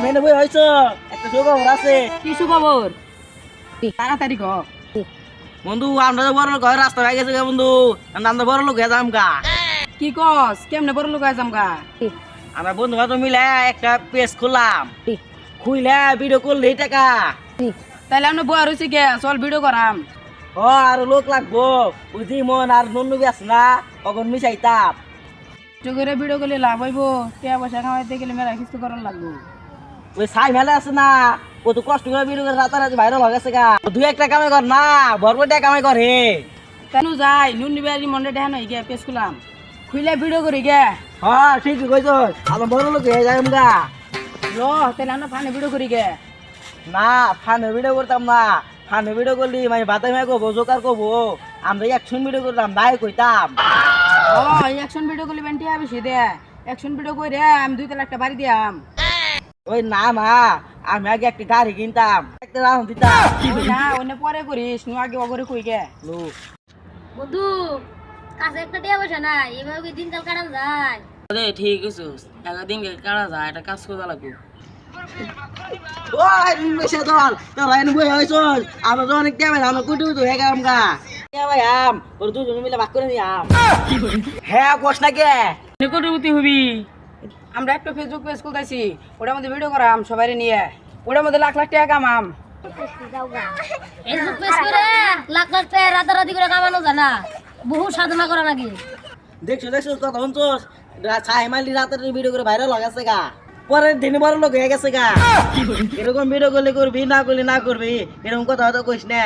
মেনে বই হয়েছ একটা সুখবর আছে। কি সুখবর? তাড়াতাড়ি ক। বন্ধু আমরা তো বড় লোক হয়ে রাস্তা হয়ে গেছে গা বন্ধু, আমরা বড় লোক হয়ে যাম গা। কি কস? কেমনে বড় লোক আইজাম গা? আমরা বন্ধু বান্ধব মিলে একটা পেজ খুললাম, খুইলে ভিডিও করলে টাকা। তাইলে আমরা বয়া রয়েছি গে, চল ভিডিও করাম। ও আর লোক লাগবো, বুঝি মন আর নন্নু আছে না, কখন মিশাইতাম। একটু করে ভিডিও করলে লাভ হইব, টাকা পয়সা কামাইতে গেলে মেলা কিছু করার লাগবো। ওই সাই মেলে আছে না, ও তো কষ্ট করে ভিডিও করে রাতারাতি ভাইরাল হয়ে গেছে গা। দুই একটা কামাই কর না, ভরপুর টাকা কামাই করে। কেন যাই নুন নিবে মনে দেখা নই গে, পেজ খুলাম, খুইলে ভিডিও করি গে। হ্যাঁ ঠিকই কইছ, আমরা বড় লোক হয়ে যাই গা। ল তাহলে আমরা ফানে ভিডিও করি গে। না ফানে ভিডিও করতাম না, ফানে ভিডিও করলি মানে বাতাই মাই কবো, জোকার কবো। আমরা অ্যাকশন ভিডিও করতাম, নাই কইতাম। ও অ্যাকশন ভিডিও করলে বেন্টি বেশি দে, অ্যাকশন ভিডিও করে আমি 2 লাখ টাকা বাড়ি দিয়াম। ওই না মা, আমি আগে একটা গাড়ি কিনতাম, একটা রাউন্ড দিতাম। ওই না ওনে পরে করিস, নু আগে অগরে কই গে। লোক বন্ধু কাছে একটা টিয়া পয়সা নাই, এভাবে কি দিনকাল কাটানো যায়? আরে ঠিক আছে, একদিন কাটা যায়, একটা কাজ করা লাগবে। ওই মেশে দল তোরা এনে বই হইছ, আমরা তো অনেক টাইম আমরা কুটু কুটু হয়ে গেলাম গা। ভাই আম ওর দুজন মিলে ভাগ করে নিয়াম। হ্যাঁ কস না কে নিকটবর্তী হবি। আমরা একটা ফেসবুক পেজ খুলতেছি, ওটার মধ্যে ভিডিও করাম সবাই নিয়ে, ওটার মধ্যে লাখ লাখ টাকা কামাম। ফেসবুক পেজ করে লাখ লাখ টাকা রাতারাতি করে কামানো যায় না, বহু সাধনা করা লাগে। দেখছো দেখছো কথা শুনছোস, ছাই মাইলি রাতের ভিডিও করে ভাইরাল হয়ে গেছে গা, পরের দিনে বড় লোক হয়ে গেছে গা। এরকম ভিডিও করলে করবি, না করলে না করবি, এরকম কথা হয়তো কইস না।